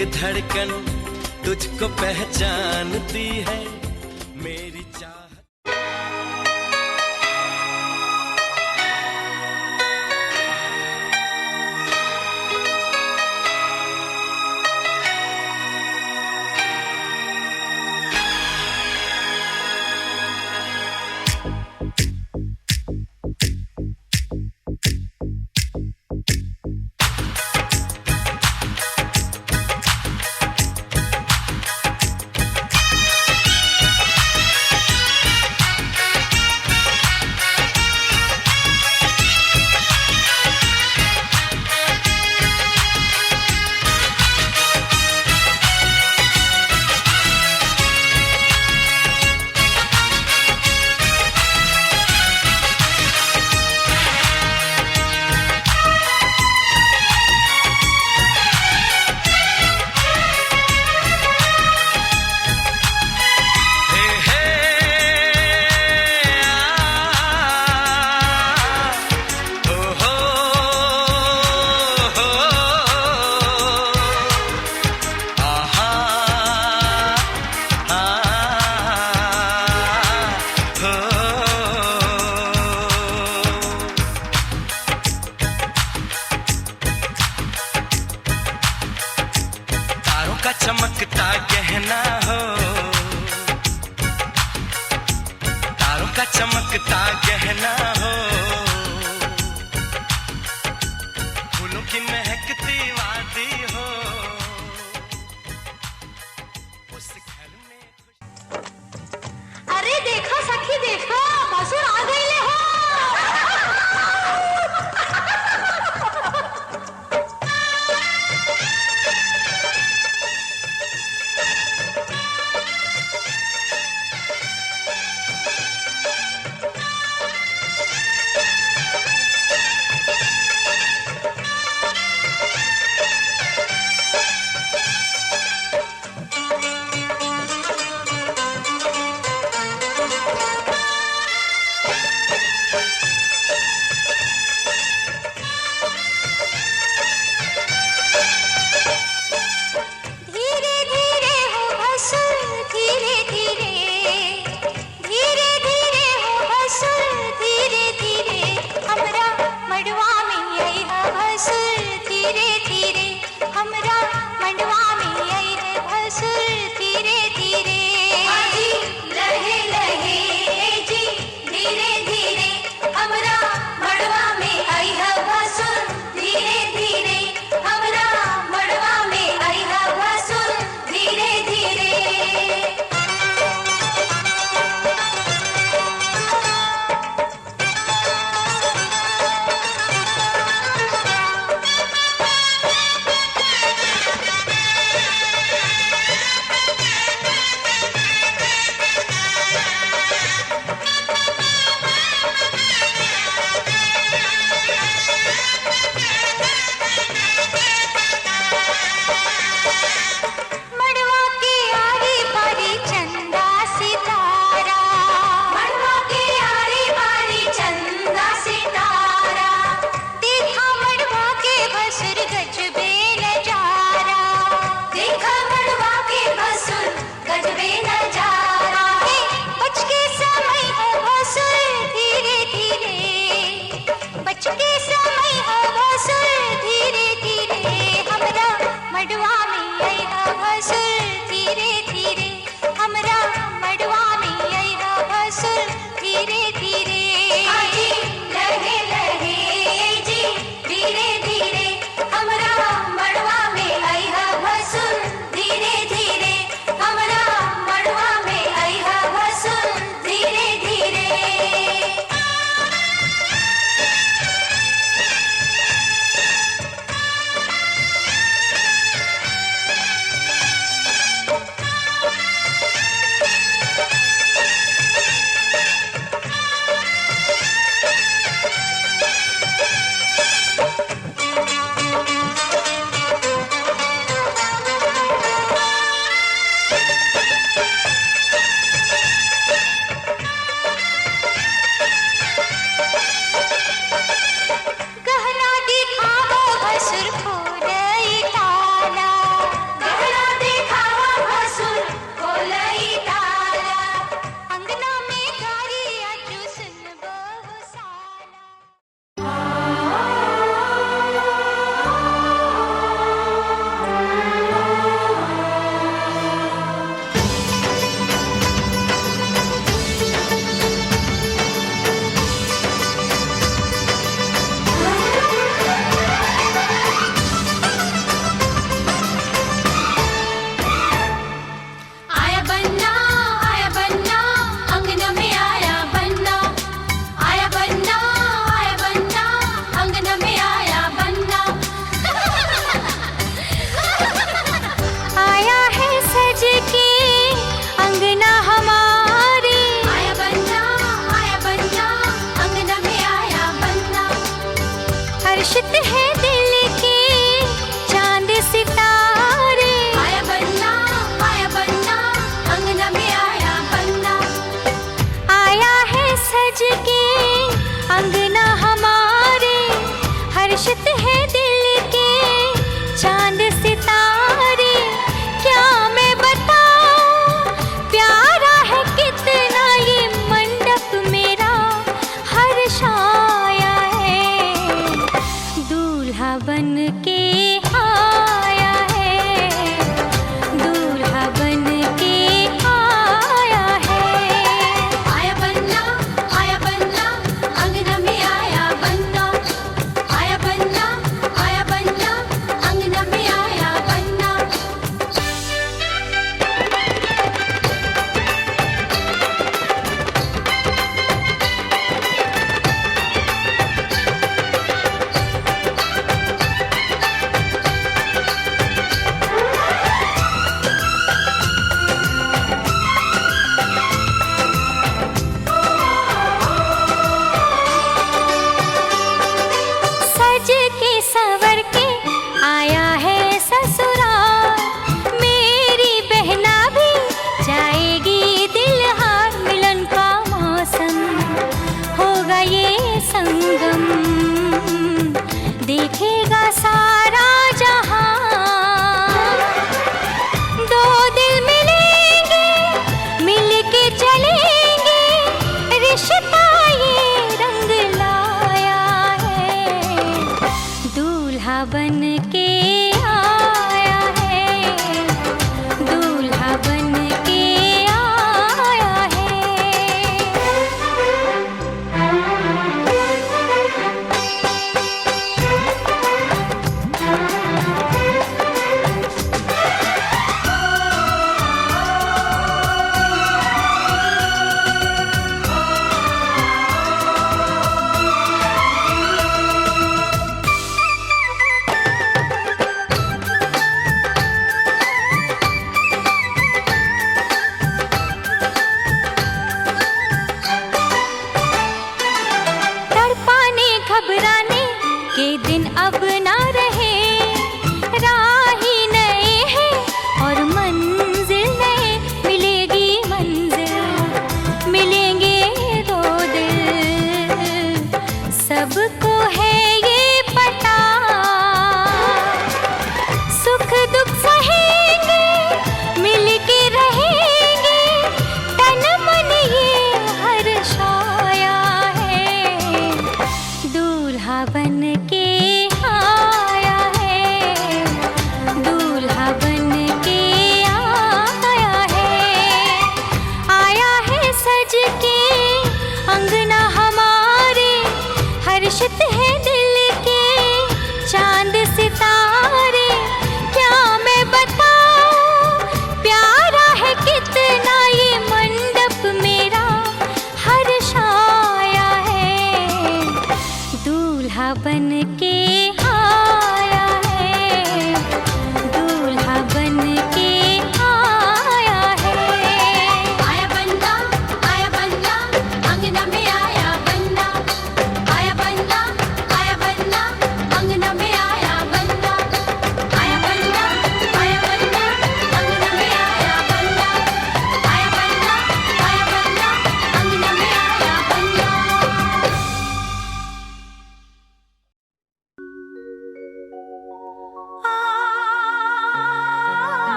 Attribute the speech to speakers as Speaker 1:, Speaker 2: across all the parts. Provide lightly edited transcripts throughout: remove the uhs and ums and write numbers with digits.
Speaker 1: एक धड़कन तुझको पहचानती है मेरी चाहत। का चमकता गहना हो, तारों का चमकता गहना हो, फूलों की महकती वादी हो, उस घर में।
Speaker 2: अरे देखो सखी देखो, भसुर आ गए हो।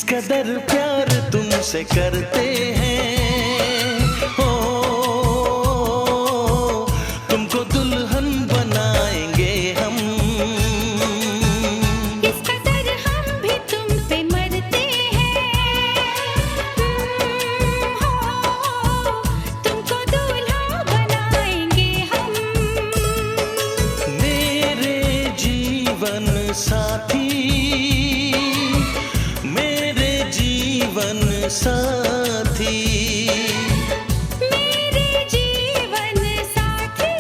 Speaker 3: कदर प्यार तुमसे करते हैं हो, तुमको दुल्हन बनाएंगे हम।
Speaker 2: इस कदर हम भी तुम पे मरते हैं हो, तुमको दूल्हा बनाएंगे हम।
Speaker 3: मेरे जीवन साथी, जीवन साथी,
Speaker 2: मेरे जीवन साथी,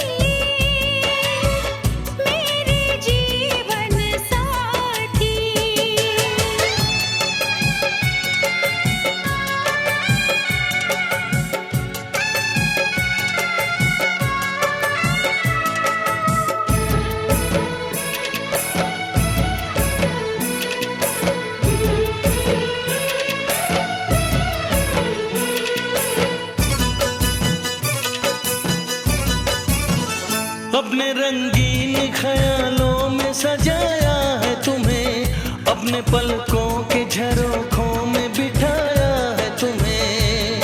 Speaker 2: मेरे जीवन साथी।
Speaker 3: अपने रंगीन ख्यालों में सजाया है तुम्हें, अपने पलकों के झरोखों में बिठाया है तुम्हें।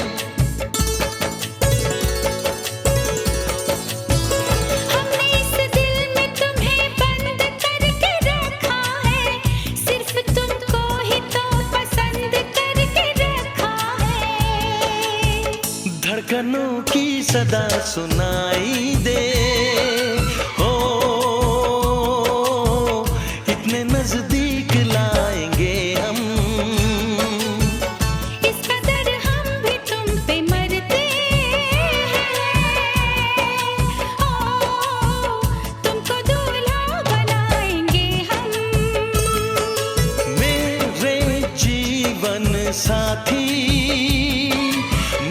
Speaker 2: हमने इस दिल में तुम्हें बंद करके रखा है, सिर्फ तुमको ही तो पसंद करके रखा है।
Speaker 3: धड़कनों की सदा सुनाई दे, नजदीक लाएंगे हम।
Speaker 2: इस कदर हम भी तुम पे मरते हैं ओ, तुमको दूल्हा बनाएंगे हम।
Speaker 3: मेरे जीवन साथी,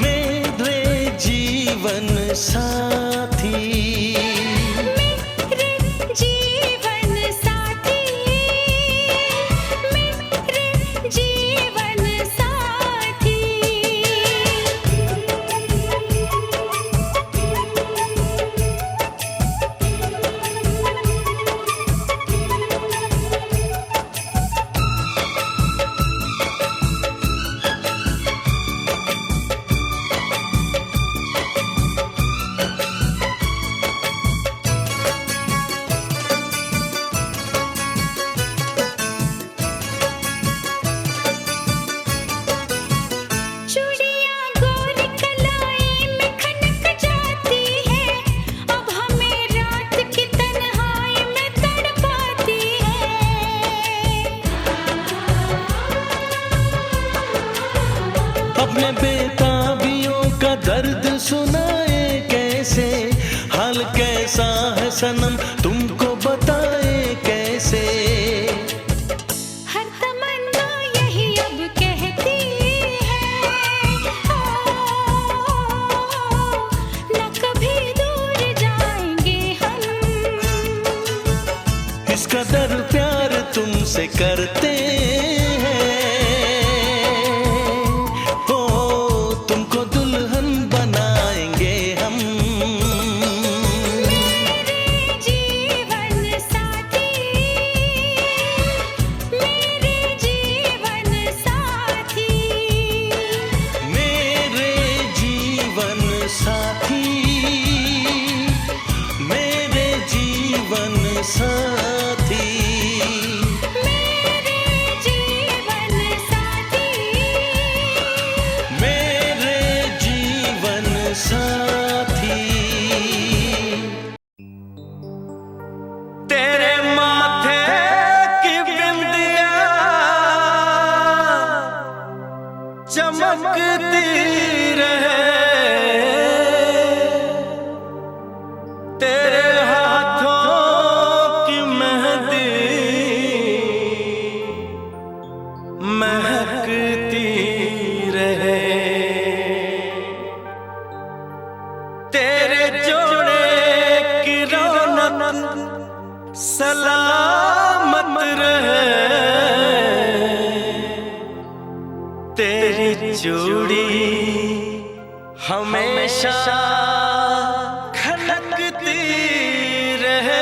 Speaker 3: मेरे जीवन साथी, अपने बेताबियों का दर्द सुनाए कैसे, हाल कैसा है सनम तुमको बताए कैसे। करते हैं। ओ तुमको दुल्हन बनाएंगे हम।
Speaker 2: जीवन साथी, मेरे जीवन साथी,
Speaker 3: मेरे जीवन साथी, मेरे जीवन साथी,
Speaker 2: मेरे जीवन साथी,
Speaker 3: मेरे जीवन साथी।
Speaker 1: तेरे माथे की बिंदिया चमकती रहे, तेरे हाथों की मेहंदी महकती रहे, तेरे जोड़े की रौनक सलामत रहे, तेरी चूड़ी हमेशा खनकती रहे।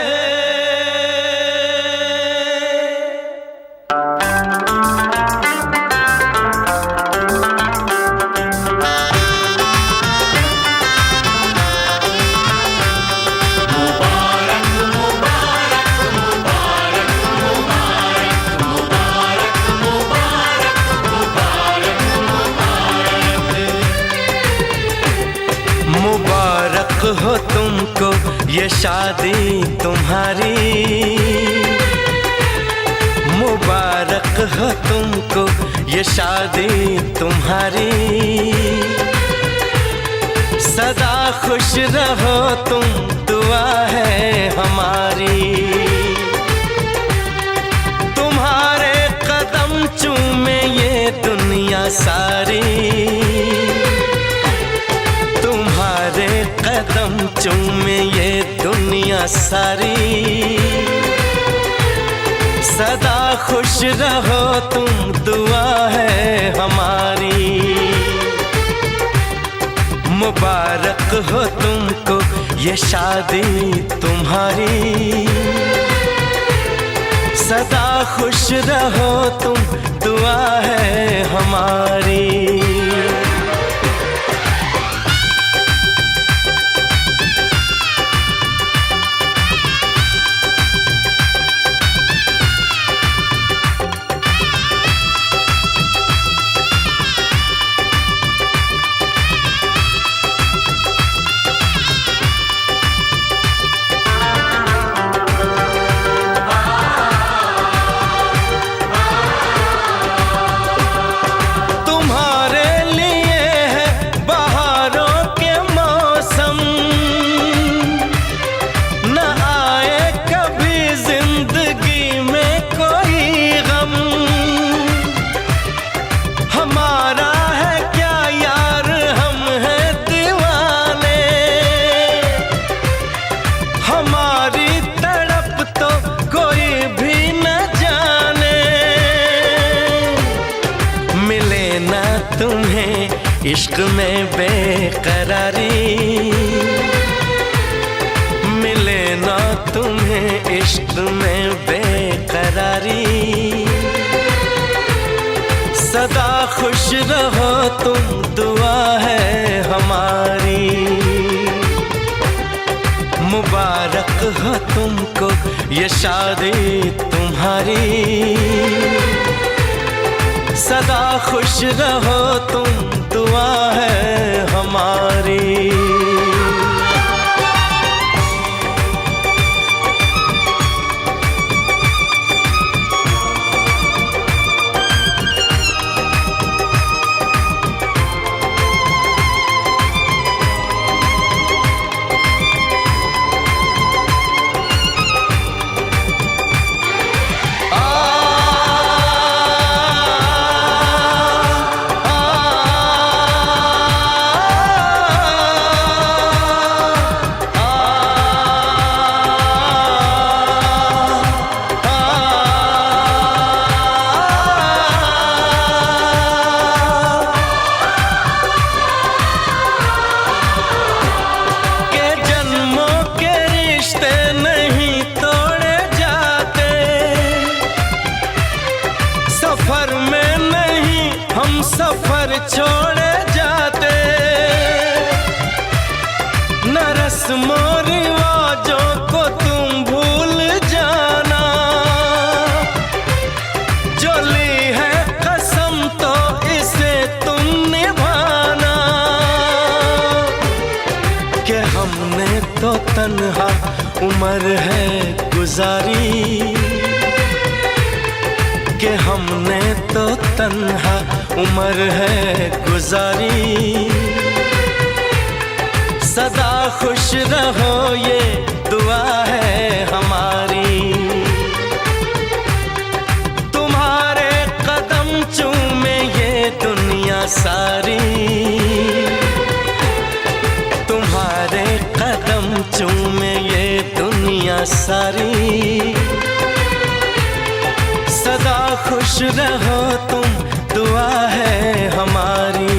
Speaker 1: मुबारक हो तुमको ये शादी तुम्हारी, मुबारक हो तुमको ये शादी तुम्हारी। सदा खुश रहो तुम, दुआ है हमारी। तुम्हारे कदम चूमे ये दुनिया सारी, तुम्हारे कदम चूमे ये दुनिया सारी। सदा खुश रहो तुम, दुआ है हमारी। मुबारक हो तुमको ये शादी तुम्हारी। सदा खुश रहो तुम, दुआ है हमारी। इश्क में बेकरारी मिले ना तुम्हें, इश्क में बेकरारी। सदा खुश रहो तुम, दुआ है हमारी। मुबारक हो तुमको ये शादी तुम्हारी। सदा खुश रहो तुम, दुआ है हमारी। सफर में नहीं हम सफर छोड़े जाते, न रस्मों रिवाजों को तुम भूल जाना। जो ली है कसम तो इसे तुम निभाना, कि हमने तो तन्हा उम्र है गुजारी, कि हमने तो तन्हा उम्र है गुजारी। सदा खुश रहो ये दुआ है हमारी, तुम्हारे कदम चूमे ये दुनिया सारी, तुम्हारे कदम चूमे ये दुनिया सारी। सदा खुश रहो तुम दुआ है हमारी,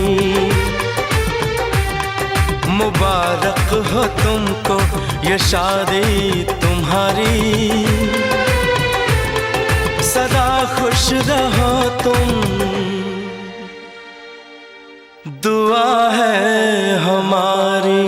Speaker 1: मुबारक हो तुमको ये शादी तुम्हारी। सदा खुश रहो तुम दुआ है हमारी।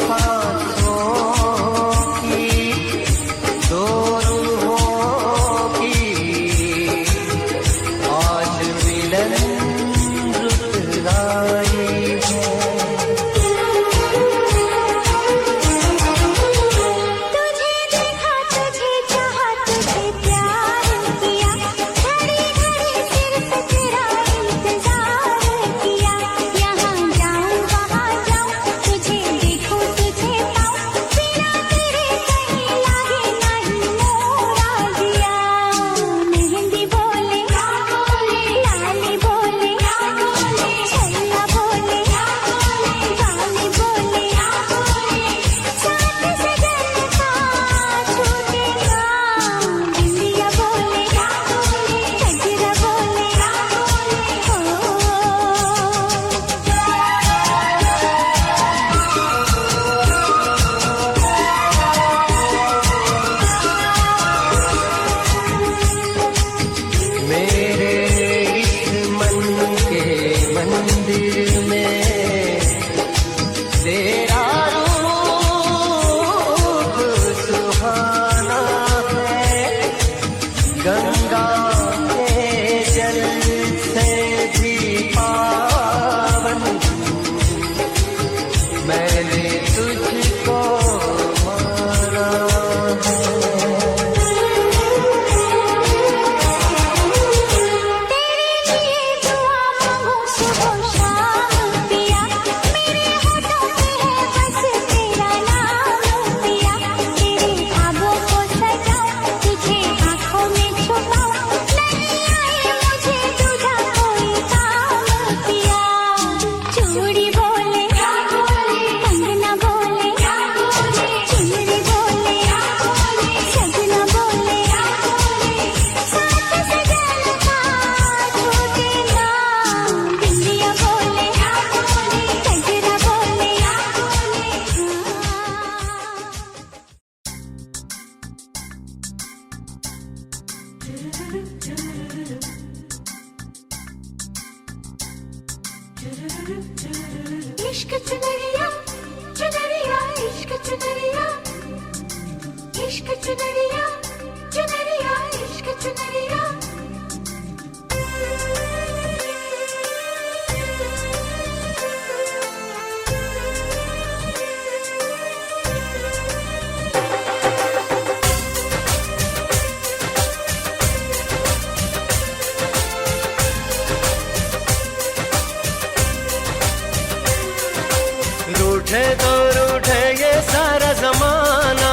Speaker 1: सांसों की, दो रूहों की आज मिलन रुत आई है।
Speaker 2: तुझे देखा, तुझे चाहा, तुझे प्यार किया, घड़ी घड़ी सिर्फ तेरा इंतजार किया। यहाँ जाऊँ वहाँ जाऊँ, तुझे देखूँ तुझे पाऊँ, बिना तेरे कहीं लागे नहीं मोरा जिया। मेहंदी बोले, लाली बोले, छैया बोले, गाली बोले, साथ सजन का छूटेगा। बिंदिया बोले, गजरा बोले,
Speaker 1: मेरे इस मन के मंदिर में तेरा रूप सुहाना है। गंगा के जल से भी पावन मैंने तुझको माना है।
Speaker 2: तेरे लिए दुआ मांगू सुबह शाम पिया, मेरे होठों पे है बस तेरा नाम पिया। तेरे ख्वाबों को सजाऊं, तुझे आँखों में छुपाऊं, नहीं आए मुझे तुझा कोई काम पिया। चूड़ी बोले, कंगना बोले, चुनरी बोले, सजना बोले, साथ सजन का छूटेगा। बिंदिया बोले, गजरा बोले, इश्क चुनरिया, चुनरिया, इश्क चुनरिया, इश्क चुनरिया, चुनरिया, इश्क चुनरिया।
Speaker 1: रूठे तो रूठे ये सारा जमाना,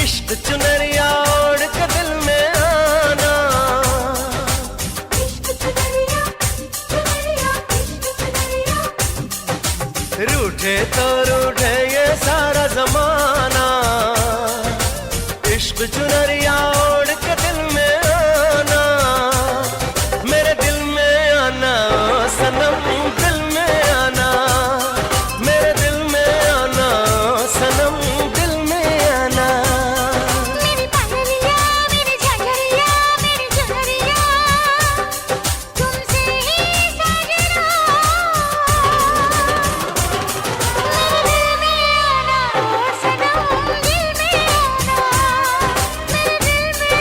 Speaker 1: इश्क चुनरिया ओढ़ के दिल में आना।
Speaker 2: इश्क चुनरिया, चुनरिया, इश्क चुनरिया।
Speaker 1: रूठे तो रूठे ये सारा जमाना, इश्क चुनरिया ओढ़ के दिल में आना। मेरे दिल में आना ओ सनम, दिल में आना, मेरे दिल में आना ओ सनम, दिल में आना।
Speaker 2: मेरी पायलिया, मेरी झांझरिया, मेरी चुनरिया, तुमसे ही साजना। मेरे दिल में आना ओ सनम, दिल में आना, मेरे दिल में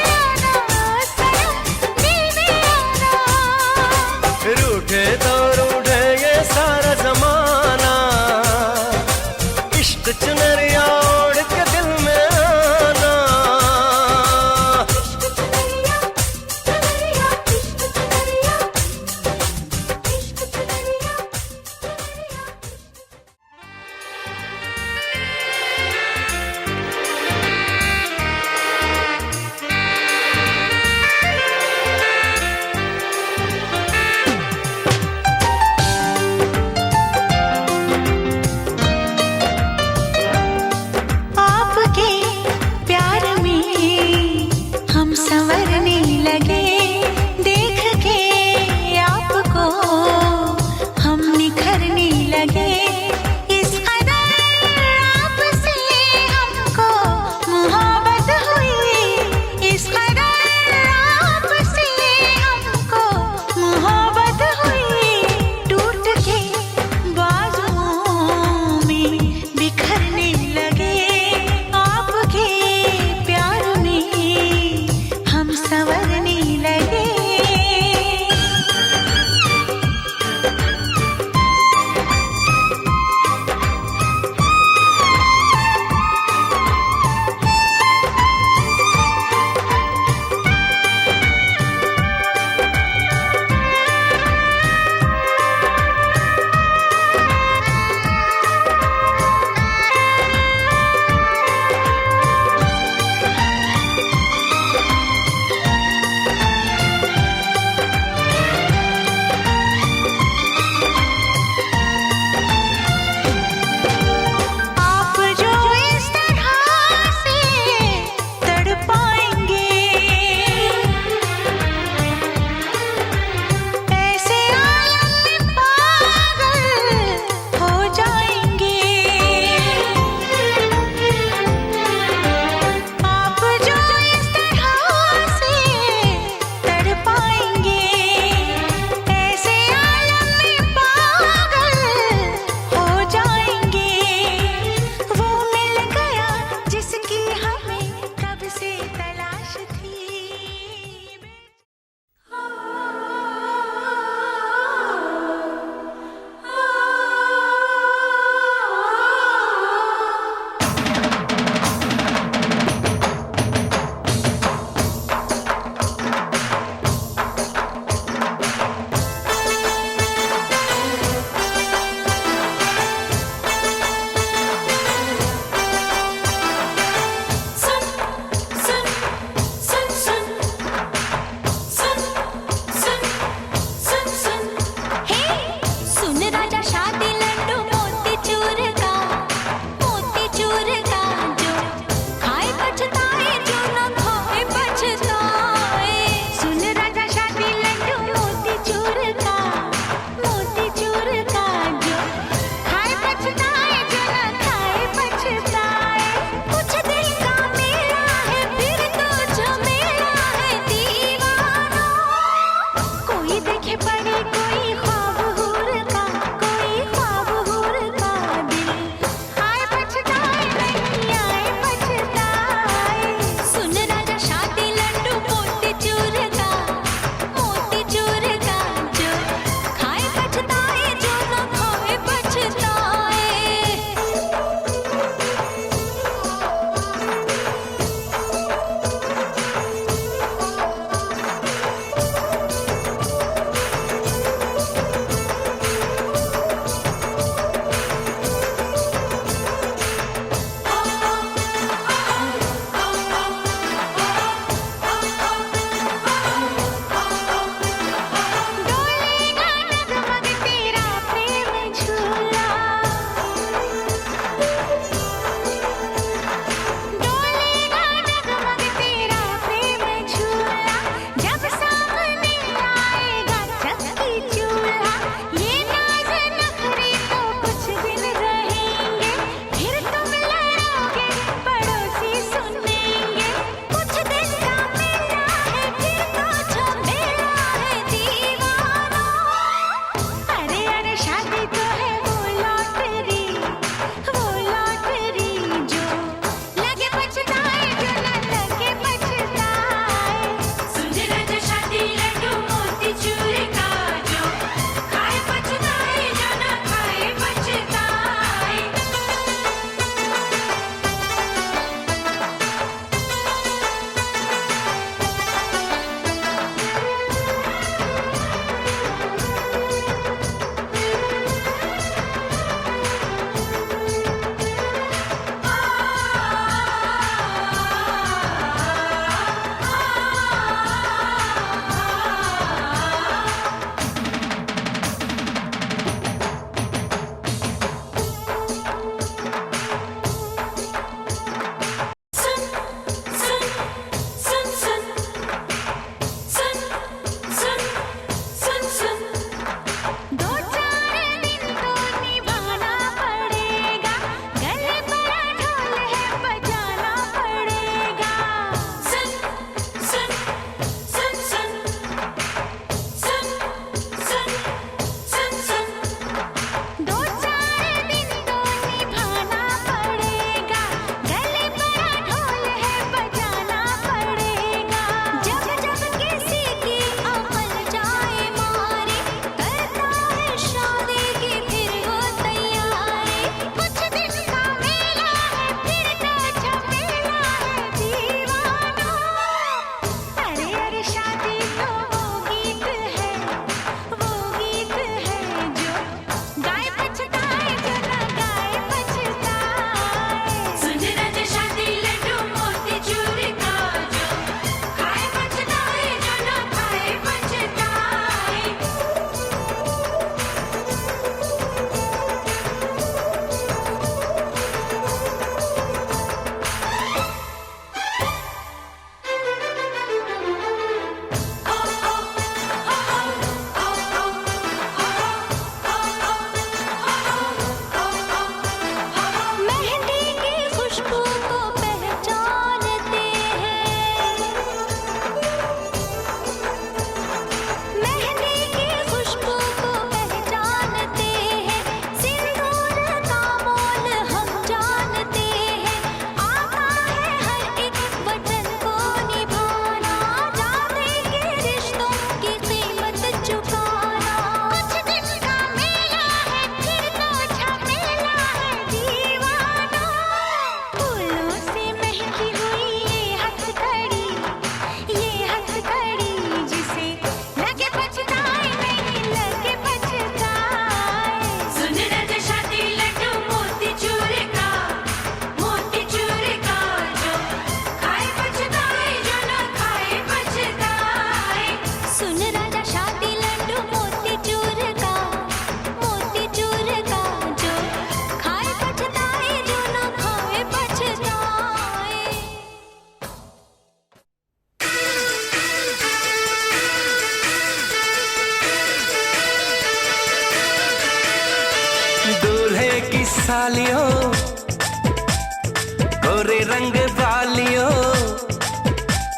Speaker 1: गोरे रंग वालियों,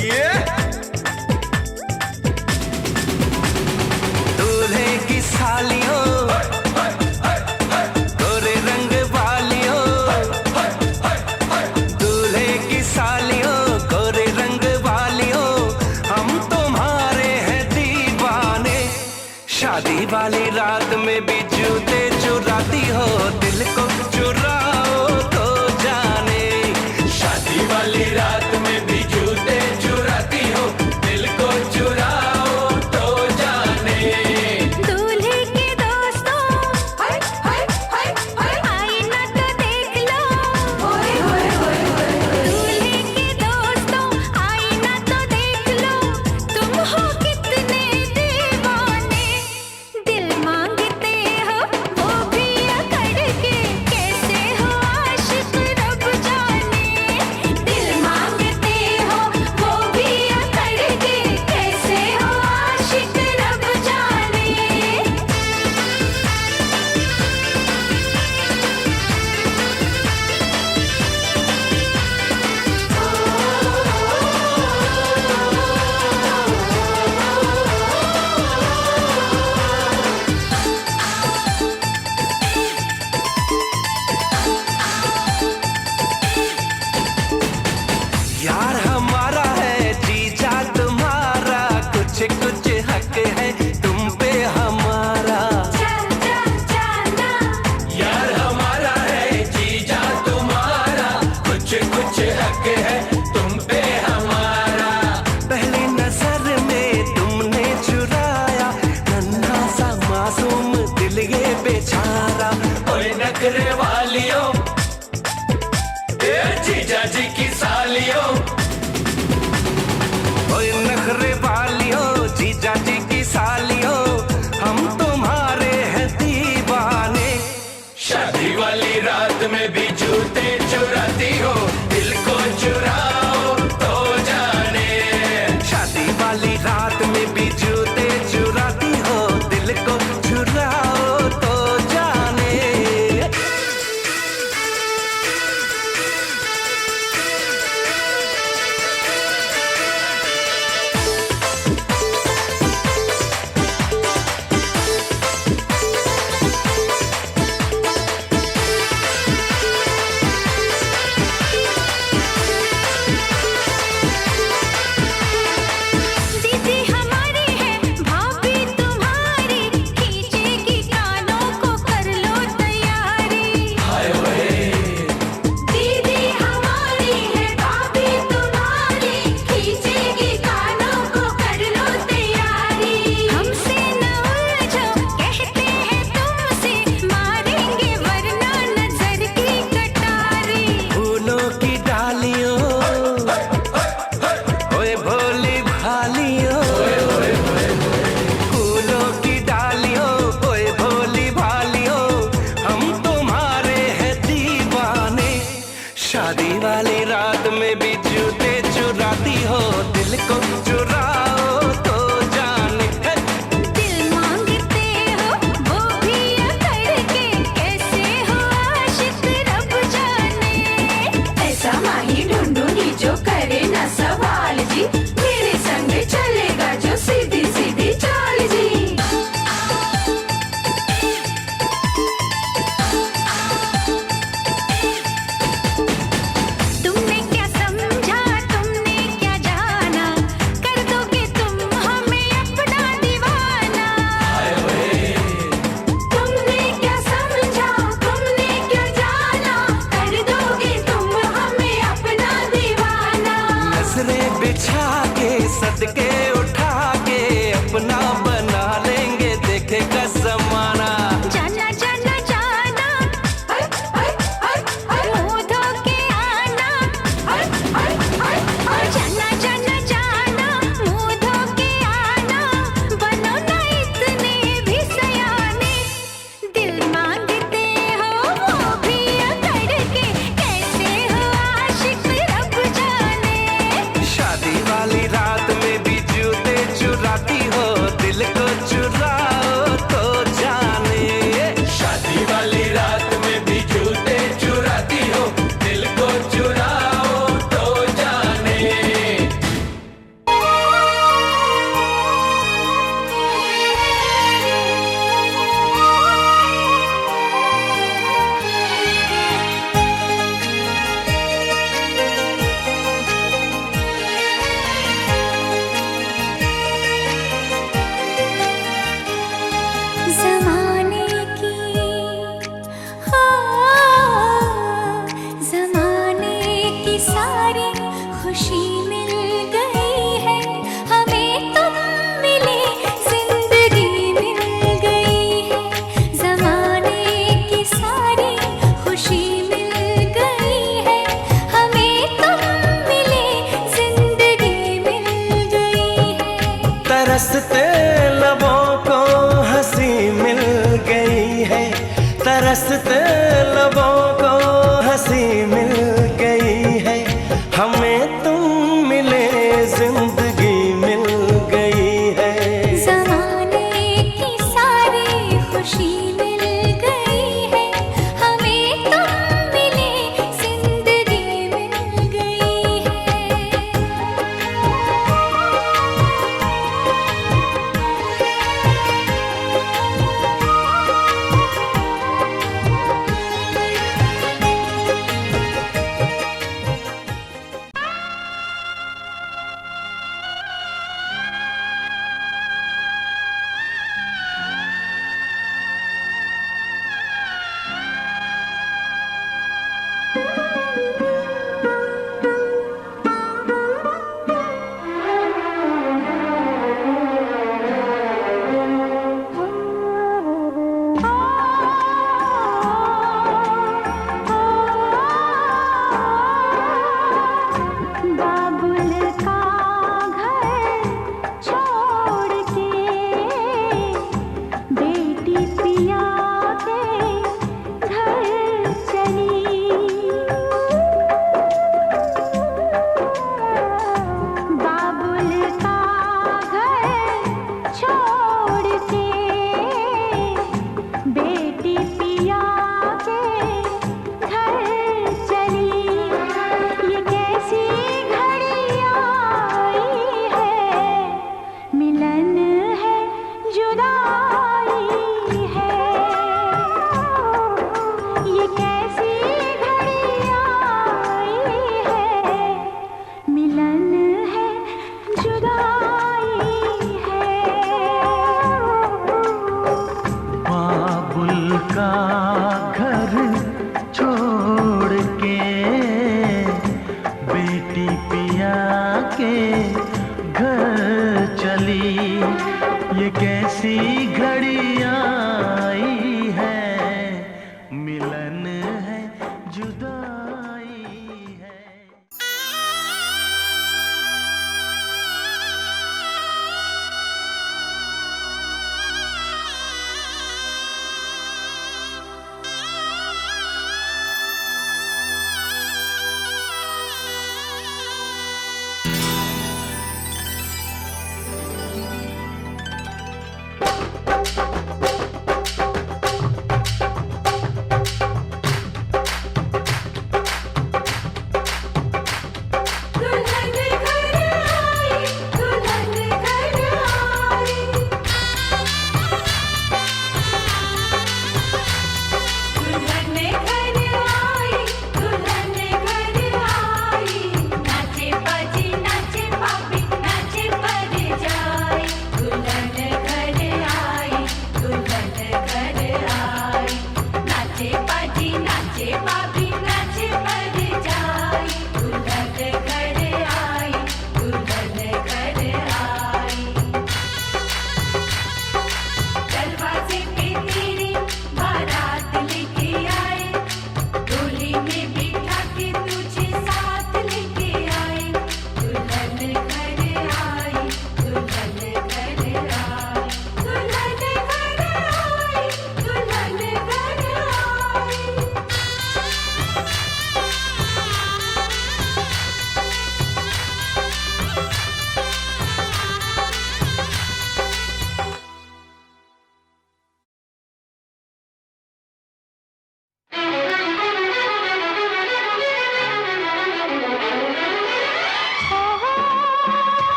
Speaker 1: ये दूल्हे की सालियों, गोरे रंग वालियों, दूल्हे की सालियों, गोरे रंग वालियों, हम तुम्हारे हैं दीवाने। शादी वाली रात में भी जूते चुराती हो, दिल को चुराओ तो जाने। शादी वाली रात में भी जूते चुराती हो, दिल को चुराओ तो जाने।
Speaker 2: दूल्हे के दोस्तों आईना तो देख लो, दूल्हे के दोस्तों आईना तो देख लो, तुम हो कितने दीवाने। दिल मांगते हो वो भी अकड़ के, कैसे हो आशिक रब जाने। दिल मांगते हो वो भी अकड़ के, कैसे हो आशिक रब जाने।
Speaker 1: यार हमारा है जीजा तुम्हारा, कुछ कुछ हक है तुम पे हमारा। यार हमारा है जीजा तुम्हारा, कुछ कुछ हक है तुम पे हमारा। पहली नजर में तुमने चुराया नन्हा सा मासूम दिल ये बेचारा। ओए नखरे वालियों, ए जीजा जी की सालियों, ओए नखरे वालियों, जीजा जी की सालियों, हम तुम्हारे हैं दीवाने। शादी वाली रात में भी जूते चुराती हो, दिल को चुराओ तो जाने। शादी वाली रात में भी जूते चुराती हो, दिल को चुराओ तो जाने।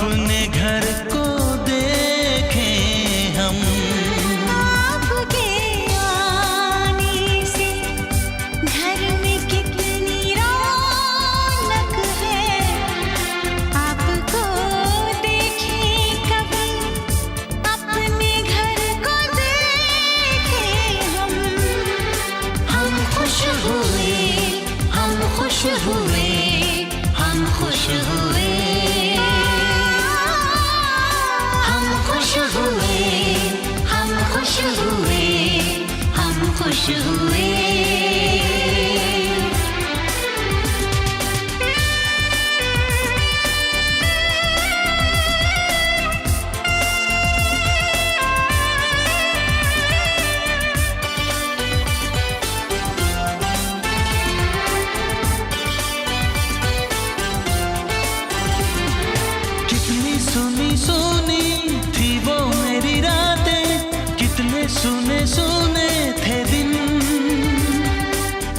Speaker 3: अपने घर को देखें हम।
Speaker 2: आपके आने से घर में कितनी रौनक है, आपको देखें कभी अपने घर को देखें हम। हम खुश हुए, हम खुश हुए, हम खुश हुए, हम खुश हुए, हम खुश हुए, हम खुश हुए।
Speaker 3: कितनी सुनी सुनी थी वो मेरी रातें, कितने सुने सुने थे दिन।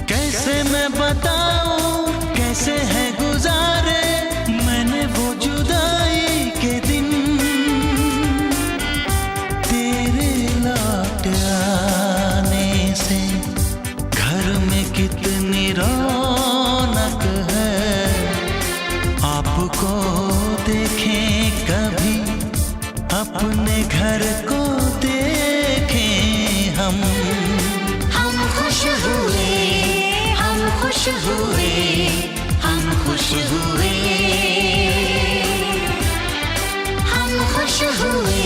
Speaker 3: कैसे मैं बताऊं कैसे है गुजारे मैंने वो जुदाई के दिन। तेरे लौट आने से घर में कितनी रौनक है, आपको देखें कभी अपने घर को देखें हम।
Speaker 2: हम खुश हुए, हम खुश हुए, हम खुश हुए, हम खुश हुए,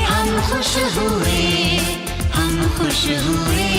Speaker 2: हम खुश हुए, हम खुश हुए।